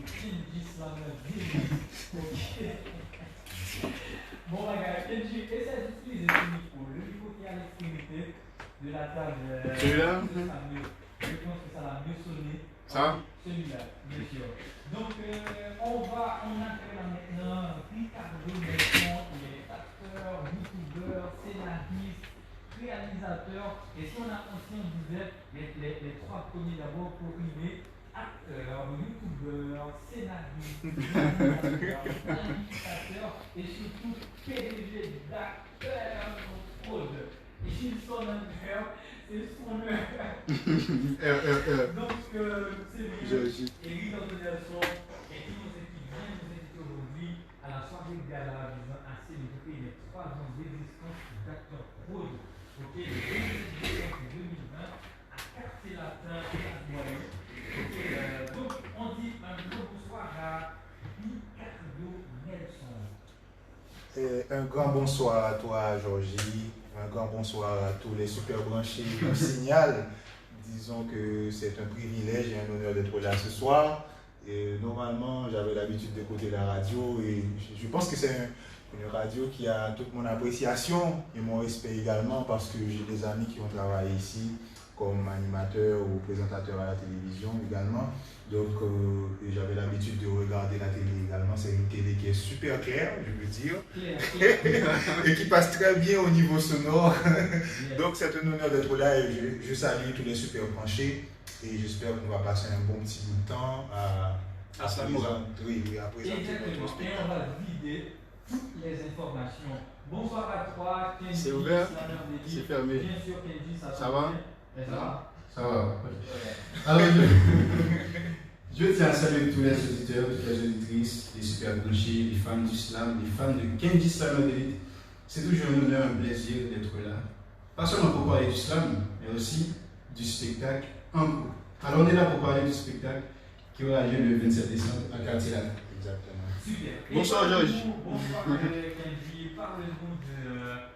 Kenji Slammer Business. Ok. Bon, regarde, Kenji, essaie d'utiliser ce micro. Le micro qui est à l'extrémité de la table. Celui-là Je pense que ça va mieux sonner. Ça? Celui-là, bien sûr. Donc, on accueille là maintenant Ricardo Nelson, il est acteur, youtubeur, scénariste, réalisateur. Et si on disait les trois premiers d'abord pour rimer, acteur, youtubeur, scénariste, réalisateur, indicateur et surtout PDG d'acteur fraude. Et s'il sonne un cœur, c'est son heure. Donc, c'est lui, Eric Nelson, et qui nous invite aujourd'hui à la soirée gala visant à célébrer les 3 ans d'existence d'acteur fraude. Ok, le 27 décembre 2020 à Quartier Latin et à Noyer. Ok, donc on dit un gros bonsoir à Ricardo Nelson. Un grand bonsoir à toi, Georgie. Un grand bonsoir à tous les super branchés du Signal. Disons que c'est un privilège et un honneur d'être là ce soir. Et normalement, j'avais l'habitude d'écouter la radio et je pense que c'est une radio qui a toute mon appréciation et mon respect également parce que j'ai des amis qui ont travaillé ici comme animateur ou présentateur à la télévision également. Donc, j'avais l'habitude de regarder la télé également. C'est une télé qui est super claire, je veux dire, et qui passe très bien au niveau sonore. Donc, c'est un honneur d'être là et je salue tous les super branchés. Et j'espère qu'on va passer un bon petit bout de temps à présenter notre spectacle. Et on va vider toutes les informations. Bonsoir à toi, Kenji. C'est ouvert? C'est fermé. Bien sûr, Kenji, ça va? Ça va? Ça va. Alors, je tiens à saluer tous les auditeurs, toutes les auditrices, les super branchés, les fans du slam, les fans de Kenji Slammer Delite. C'est toujours un honneur, un plaisir d'être là. Pas seulement pour parler du slam, mais aussi du spectacle en groupe. Alors, on est là pour parler du spectacle qui aura lieu le 27 décembre à Quartier Latin. Exactement. Super. Bonsoir, Georges. Bonsoir, Kenji. Parle-nous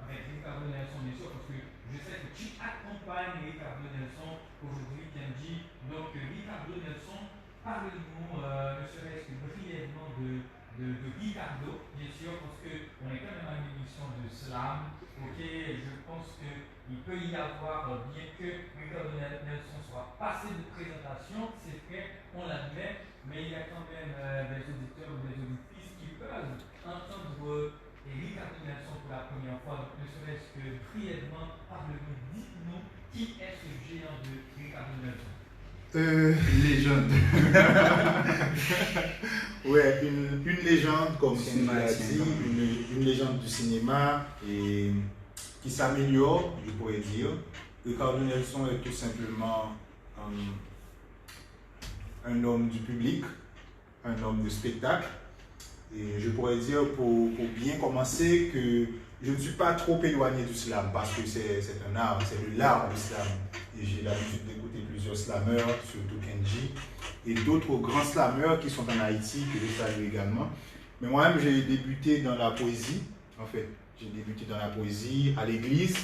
avec Ricardo Nelson, bien sûr, parce que je sais que tu accompagnes Ricardo Nelson aujourd'hui, Kenji. Donc, Ricardo Nelson, parle-nous, ne serait-ce que brièvement de Ricardo, bien sûr, parce qu'on est quand même à une émission de slam. Ok, je pense qu'il peut y avoir, bien que Ricardo Nelson soit passé de présentation, c'est vrai, on l'admet, mais il y a quand même des auditeurs ou des auditrices qui peuvent entendre Ricardo Nelson pour la première fois. Donc, ne serait-ce que brièvement, parle-nous, dites-nous qui est ce géant de Ricardo Nelson. Légende. Ouais, une légende, comme Kenji l'a dit, une légende du cinéma et qui s'améliore, je pourrais dire. Ricardo Nelson est tout simplement un homme du public, un homme de spectacle. Et je pourrais dire pour bien commencer que je ne suis pas trop éloigné du slam parce que c'est un art, c'est l'art du slam. Et j'ai l'habitude d'écouter plusieurs slammeurs, surtout Kenji, et d'autres grands slammeurs qui sont en Haïti, que je salue également. Mais moi-même, j'ai débuté dans la poésie, en fait. J'ai débuté dans la poésie à l'église.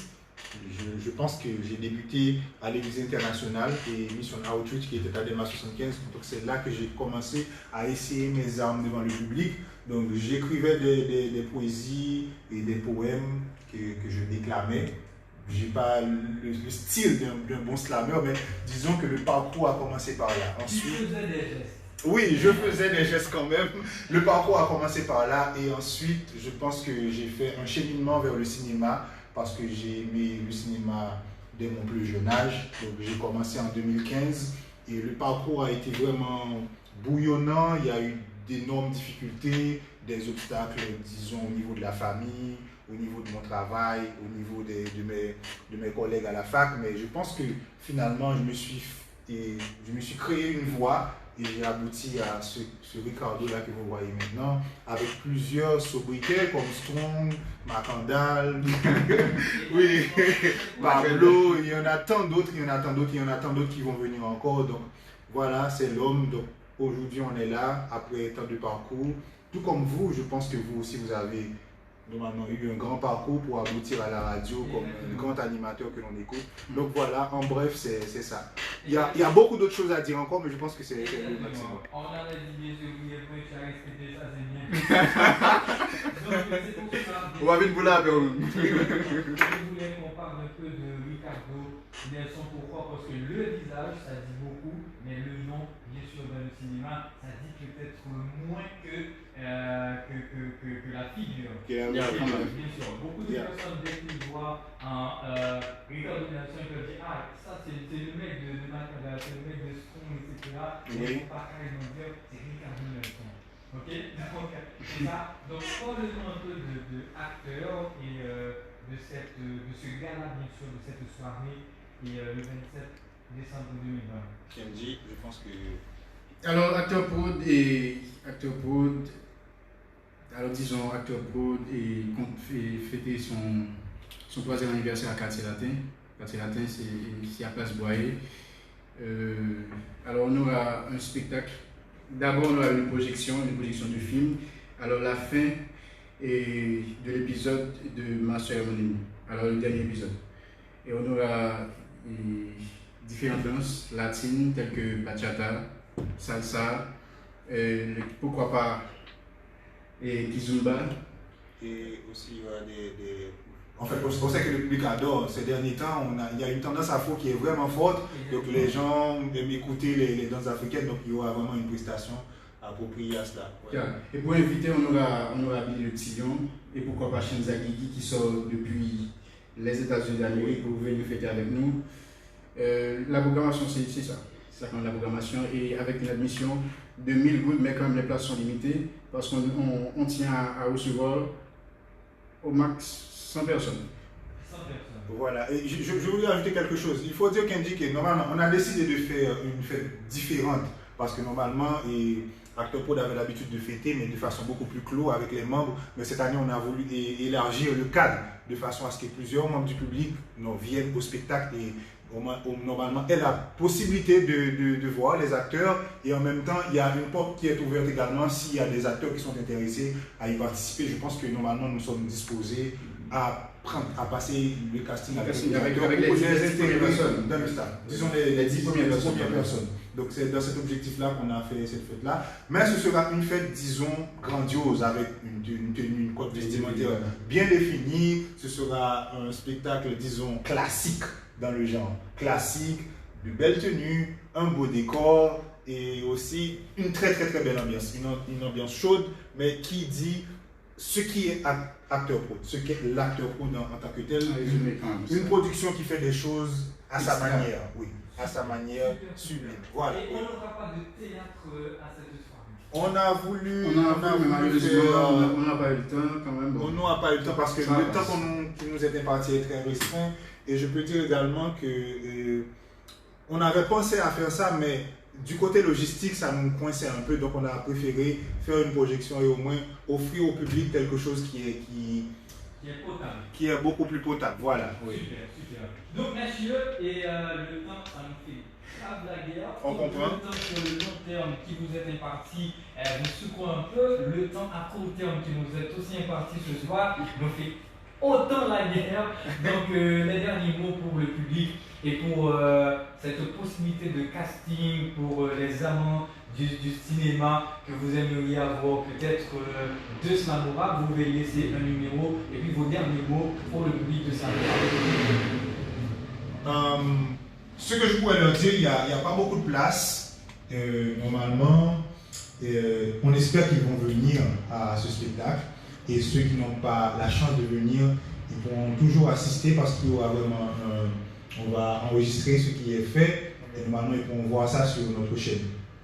Je pense que j'ai débuté à l'église internationale et Mission Outreach qui était à Delma 75. Donc c'est là que j'ai commencé à essayer mes armes devant le public. Donc j'écrivais des poésies et des poèmes que je déclamais. Je n'ai pas le style d'un bon slammer, mais disons que le parcours a commencé par là. Ensuite, tu faisais des gestes. Oui, je faisais des gestes quand même. Le parcours a commencé par là et ensuite, je pense que j'ai fait un cheminement vers le cinéma parce que j'ai aimé le cinéma dès mon plus jeune âge. Donc j'ai commencé en 2015 et le parcours a été vraiment bouillonnant. Il y a eu d'énormes difficultés, des obstacles, disons, au niveau de la famille, au niveau de mon travail, au niveau de mes collègues à la fac. Mais je pense que finalement, je me suis créé une voie et j'ai abouti à ce Ricardo-là que vous voyez maintenant, avec plusieurs sobriquets comme Strong, Macandal, oui, Pablo, il y en a tant d'autres, il y en a tant d'autres qui vont venir encore. Donc voilà, c'est l'homme. Donc aujourd'hui, on est là, après tant de parcours. Tout comme vous, je pense que vous aussi, vous avez normalement eu un grand parcours pour aboutir à la radio comme un grand animateur que l'on écoute. Donc voilà, en bref, c'est ça. Il y a beaucoup d'autres choses à dire encore, mais je pense que c'est le maximum. On a dit bien sûr, vous tu as respecté ça, c'est bien. Donc c'est pour ça. On va vite vous laver. Je voulais qu'on parle un peu de Ricardo Nelson. Pourquoi? Parce que le visage, ça dit beaucoup, mais le nom, bien sûr, dans le cinéma, ça dit peut-être moins que la figure. Bien sûr, beaucoup de personnes, dès qu'ils voient un Ricardo Nelson, ils peuvent dire ah, ça c'est le mec de Macada, c'est le mec de Stone, etc. Ils ne vont pas carrément dire c'est Ricardo Nelson. Ok? Donc, c'est ça. Donc, parle-nous un peu de acteur et de ce gala, bien sûr, de cette soirée, et le 27 décembre 2020. Kenji, je pense que. Alors, acteur prod, alors disons acteur prod et compte fêter son 3e anniversaire à Quartier Latin. Quartier Latin, c'est à Place Boyer. Alors, on aura un spectacle. D'abord, on aura une projection de film. Alors, la fin de l'épisode de Master Harmony. Alors, le dernier épisode. Et on aura différentes danses latines telles que bachata, salsa, pourquoi pas kizumba. Et aussi, il y aura des... En fait, c'est pour ça que le public adore. Ces derniers temps, il y a une tendance afro qui est vraiment forte. Donc les gens aiment écouter les danses africaines. Donc il y aura vraiment une prestation appropriée à cela. Ouais. Et pour inviter, on aura Billy Le Tillon et pourquoi pas Shenza Gigi qui sort depuis les États-Unis d'Amérique pour venir fêter avec nous. La programmation, c'est ça. C'est la programmation et avec une admission de 1000 gouttes, mais quand même les places sont limitées parce qu'on tient à recevoir au max 100 personnes. 100 personnes. Voilà, et je voulais ajouter quelque chose. Il faut dire Kenji que normalement, on a décidé de faire une fête différente parce que normalement, Acteur Prod avait l'habitude de fêter, mais de façon beaucoup plus clos avec les membres. Mais cette année, on a voulu élargir le cadre de façon à ce que plusieurs membres du public viennent au spectacle et normalement aient la possibilité de voir les acteurs. Et en même temps, il y a une porte qui est ouverte également s'il y a des acteurs qui sont intéressés à y participer. Je pense que normalement, nous sommes disposés à passer le casting avec les 10 premières personnes dans le stade. Disons les 10 premières personnes. Donc c'est dans cet objectif-là qu'on a fait cette fête-là. Mais ce sera une fête, disons, grandiose avec une code vestimentaire bien définie. Ce sera un spectacle, disons, classique dans le genre. Classique, de belles tenues, un beau décor et aussi une très très très belle ambiance. Une ambiance chaude, mais qui dit ce qui est acteur pro, ce qu'est l'acteur pro en tant que tel. Une production qui fait des choses à sa manière, oui. À sa manière sublime. Voilà. Et on n'aura pas de théâtre à cette soirée. On a voulu. On n'a pas eu le temps quand même. On n'a pas eu le temps parce que le temps qui nous est imparti est très restreint. Et je peux dire également que on avait pensé à faire ça, mais du côté logistique, ça nous coinçait un peu. Donc on a préféré faire une projection et au moins offrir au public quelque chose qui est potable. Qui est beaucoup plus potable. Voilà. Oui. Super. Donc, messieurs, et le temps, ça nous fait grave la guerre. On comprend. Le temps sur le long terme qui vous est imparti vous secoue un peu. Le temps à court terme qui nous est aussi imparti ce soir nous fait autant la guerre. Donc, les derniers mots pour le public et pour cette possibilité de casting pour les amants du cinéma que vous aimeriez avoir peut-être de Slamora, vous pouvez laisser un numéro et puis vos derniers mots pour le public de Slamora. Ce que je pourrais leur dire, il n'y a pas beaucoup de place normalement. On espère qu'ils vont venir à ce spectacle et ceux qui n'ont pas la chance de venir, ils pourront toujours assister parce qu'il y aura vraiment on va enregistrer ce qui est fait et normalement ils pourront voir ça sur notre chaîne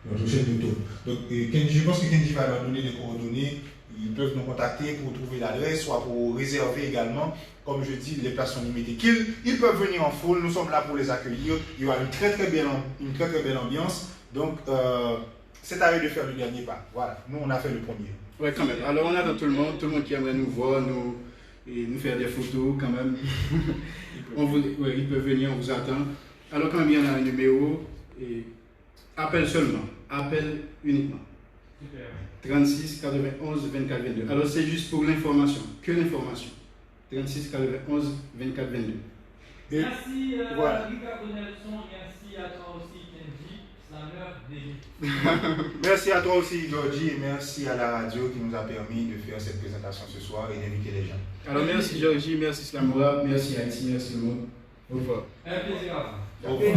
YouTube. Donc je pense que Kenji va leur donner les coordonnées. Ils peuvent nous contacter pour trouver l'adresse, soit pour réserver également. Comme je dis, les places sont limitées. Ils peuvent venir en foule, nous sommes là pour les accueillir. Il y aura une très très belle ambiance. Donc c'est à eux de faire le dernier pas. Voilà, nous on a fait le premier. Ouais, quand même. Alors on attend tout le monde qui aimerait nous voir, nous faire des photos quand même. Ils peuvent venir, on vous attend. Alors quand même il y en a un numéro, appel seulement, appel uniquement. Super. 36 91 24 22. Alors c'est juste pour l'information, que l'information. 36 91 24 22. Et Merci voilà. Ricardo Nelson, merci à toi aussi Kenji, slammer d'élite. Merci à toi aussi, Georgie, et merci à la radio qui nous a permis de faire cette présentation ce soir et d'inviter les gens. Alors merci Georgie, merci Slamora, merci Haïti, merci le monde. Au revoir. Un plaisir à vous. Au revoir.